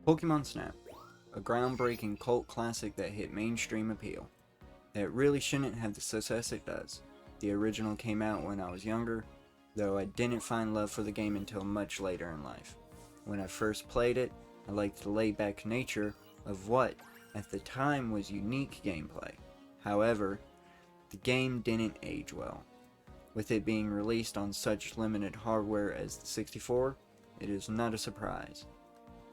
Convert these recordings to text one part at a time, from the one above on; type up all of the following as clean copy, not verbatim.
Pokémon Snap, a groundbreaking cult classic that hit mainstream appeal. That really shouldn't have the success it does. The original came out when I was younger, though I didn't find love for the game until much later in life. When I first played it, I liked the laid-back nature of what, at the time, was unique gameplay. However, the game didn't age well. With it being released on such limited hardware as the 64, it is not a surprise.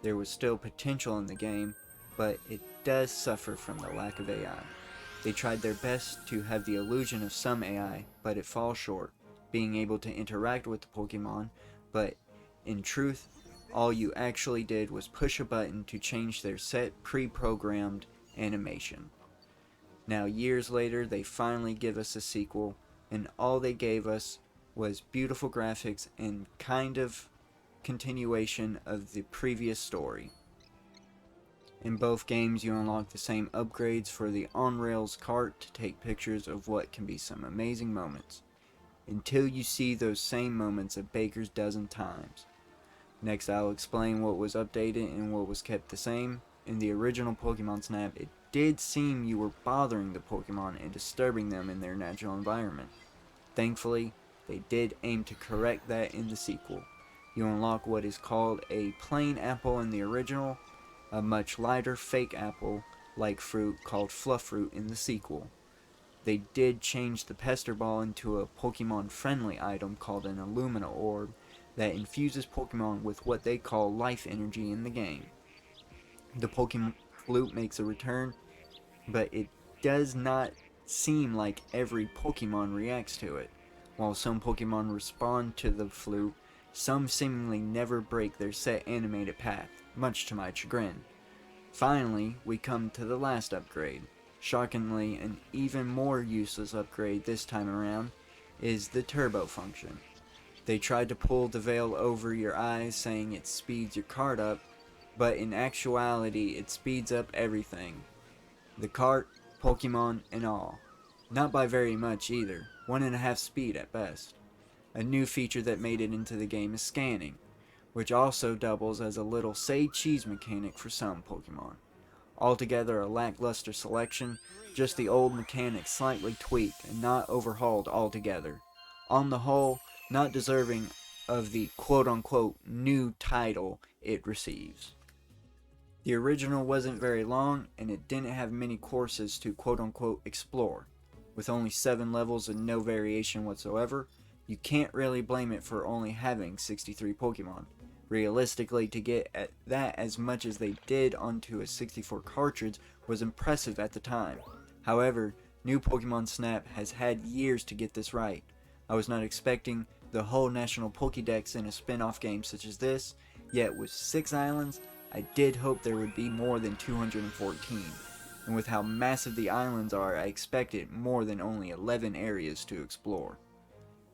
There was still potential in the game, but it does suffer from the lack of AI. They tried their best to have the illusion of some AI, but it falls short, being able to interact with the Pokemon, but in truth, all you actually did was push a button to change their set pre-programmed animation. Now years later, they finally give us a sequel, and all they gave us was beautiful graphics and kind of continuation of the previous story. In both games, you unlock the same upgrades for the on-rails cart to take pictures of what can be some amazing moments, until you see those same moments a baker's dozen times. Next, I'll explain what was updated and what was kept the same. In the original Pokemon Snap, it did seem you were bothering the Pokemon and disturbing them in their natural environment. Thankfully, they did aim to correct that in the sequel. You unlock what is called a plain apple in the original, a much lighter fake apple-like fruit called Fluff Fruit in the sequel. They did change the Pester Ball into a Pokemon-friendly item called an Illumina Orb that infuses Pokemon with what they call life energy in the game. The Pokemon Flute makes a return, but it does not seem like every Pokemon reacts to it. While some Pokemon respond to the flute, some seemingly never break their set animated path, much to my chagrin. Finally, we come to the last upgrade. Shockingly, an even more useless upgrade this time around is the turbo function. They tried to pull the veil over your eyes saying it speeds your cart up, but in actuality it speeds up everything. The cart, Pokemon, and all. Not by very much either, 1.5 speed at best. A new feature that made it into the game is scanning, which also doubles as a little say cheese mechanic for some Pokemon. Altogether a lackluster selection, just the old mechanics slightly tweaked and not overhauled altogether. On the whole, not deserving of the quote-unquote new title it receives. The original wasn't very long, and it didn't have many courses to quote-unquote explore. With only 7 levels and no variation whatsoever, you can't really blame it for only having 63 Pokemon. Realistically, to get at that as much as they did onto a 64 cartridge was impressive at the time. However, new Pokemon Snap has had years to get this right. I was not expecting the whole National Pokédex in a spin-off game such as this, yet with 6 islands, I did hope there would be more than 214. And with how massive the islands are, I expected more than only 11 areas to explore.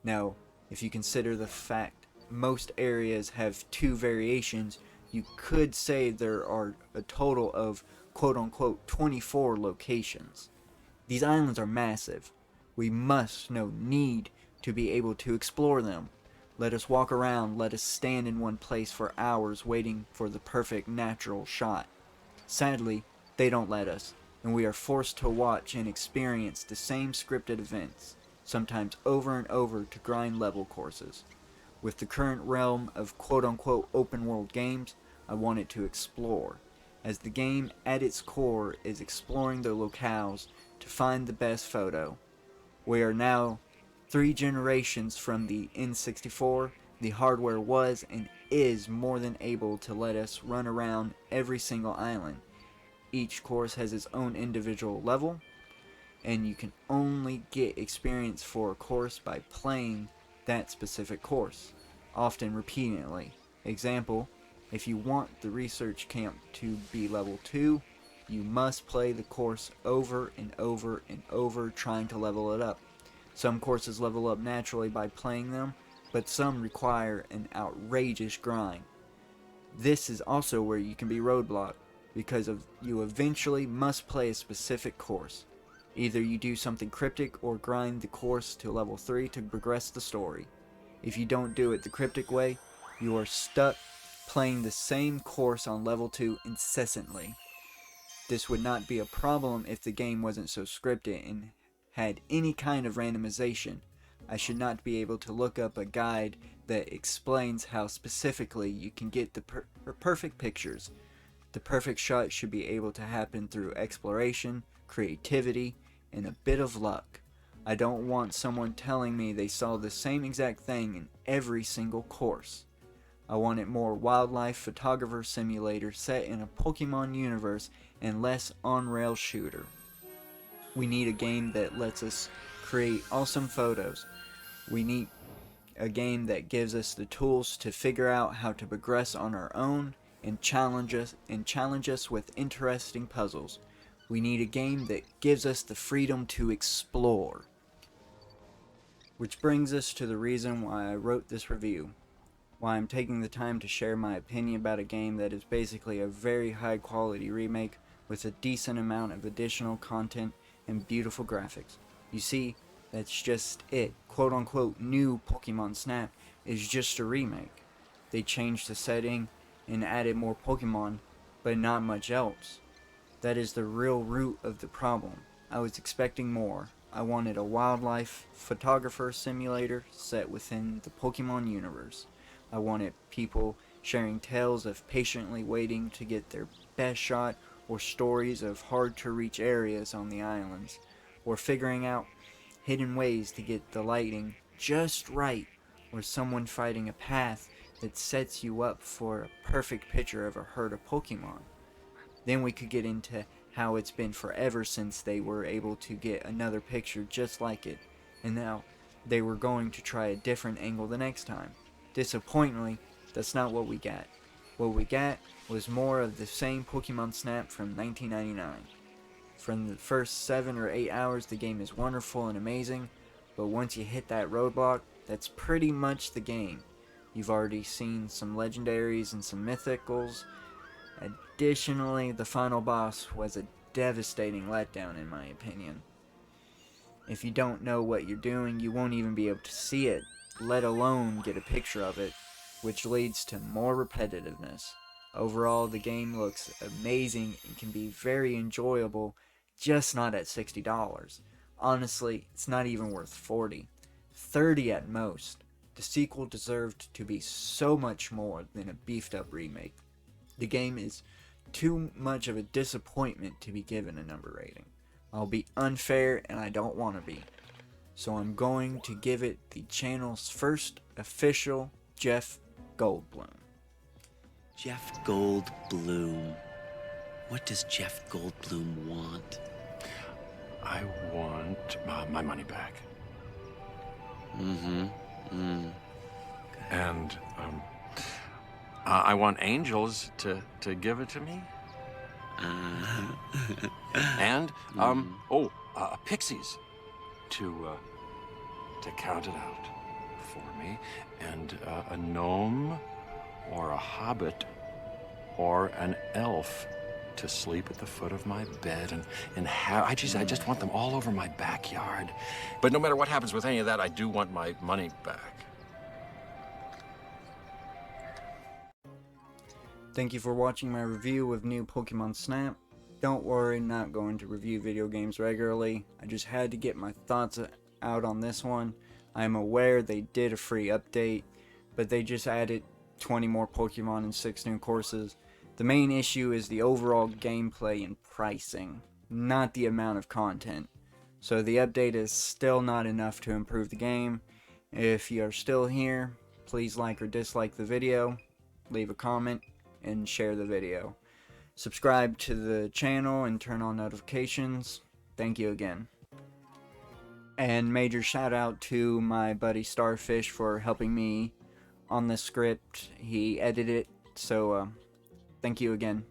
Now, if you consider the fact most areas have 2 variations, you could say there are a total of quote-unquote 24 locations. These islands are massive. We must, no need, to be able to explore them. Let us walk around, let us stand in one place for hours waiting for the perfect natural shot. Sadly, they don't let us, and we are forced to watch and experience the same scripted events, sometimes over and over to grind level courses. With the current realm of quote-unquote open-world games, I wanted to explore, as the game at its core is exploring the locales to find the best photo. We are now 3 generations from the N64, the hardware was and is more than able to let us run around every single island. Each course has its own individual level, and you can only get experience for a course by playing that specific course, often repeatedly. Example, if you want the research camp to be level 2, you must play the course over and over and over trying to level it up. Some courses level up naturally by playing them, but some require an outrageous grind. This is also where you can be roadblocked, because you eventually must play a specific course. Either you do something cryptic or grind the course to level 3 to progress the story. If you don't do it the cryptic way, you are stuck playing the same course on level 2 incessantly. This would not be a problem if the game wasn't so scripted and had any kind of randomization. I should not be able to look up a guide that explains how specifically you can get the perfect pictures. The perfect shot should be able to happen through exploration, creativity, and a bit of luck. I don't want someone telling me they saw the same exact thing in every single course. I want it more wildlife photographer simulator set in a Pokemon universe and less on-rail shooter. We need a game that lets us create awesome photos. We need a game that gives us the tools to figure out how to progress on our own and challenge us with interesting puzzles. We need a game that gives us the freedom to explore. Which brings us to the reason why I wrote this review. Why I'm taking the time to share my opinion about a game that is basically a very high quality remake with a decent amount of additional content and beautiful graphics. You see, that's just it. Quote unquote new Pokemon Snap is just a remake. They changed the setting and added more Pokemon, but not much else. That is the real root of the problem. I was expecting more. I wanted a wildlife photographer simulator set within the Pokemon universe. I wanted people sharing tales of patiently waiting to get their best shot, or stories of hard to reach areas on the islands, or figuring out hidden ways to get the lighting just right, or someone fighting a path that sets you up for a perfect picture of a herd of Pokemon. Then we could get into how it's been forever since they were able to get another picture just like it, and now they were going to try a different angle the next time. Disappointingly, that's not what we got. What we got was more of the same Pokemon Snap from 1999. From the first 7 or 8 hours, the game is wonderful and amazing, but once you hit that roadblock, that's pretty much the game. You've already seen some legendaries and some mythicals. Additionally, the final boss was a devastating letdown in my opinion. If you don't know what you're doing, you won't even be able to see it, let alone get a picture of it, which leads to more repetitiveness. Overall, the game looks amazing and can be very enjoyable, just not at $60. Honestly, it's not even worth $40. $30 at most. The sequel deserved to be so much more than a beefed up remake. The game is too much of a disappointment to be given a number rating. I'll be unfair and I don't want to be. So I'm going to give it the channel's first official Jeff Goldblum. Jeff Goldblum. What does Jeff Goldblum want? I want my money back. And I want angels to give it to me. And pixies to count it out for me, and a gnome or a hobbit or an elf to sleep at the foot of my bed, and I just want them all over my backyard. But no matter what happens with any of that, I do want my money back. Thank you for watching my review of new Pokemon Snap. Don't worry, not going to review video games regularly. I just had to get my thoughts out on this one. I am aware they did a free update, but they just added 20 more Pokemon and 6 new courses. The main issue is the overall gameplay and pricing, not the amount of content. So the update is still not enough to improve the game. If you are still here, please like or dislike the video, leave a comment, and share the video. Subscribe to the channel and turn on notifications. Thank you again. And major shout out to my buddy Starfish for helping me on the script. He edited it, so thank you again.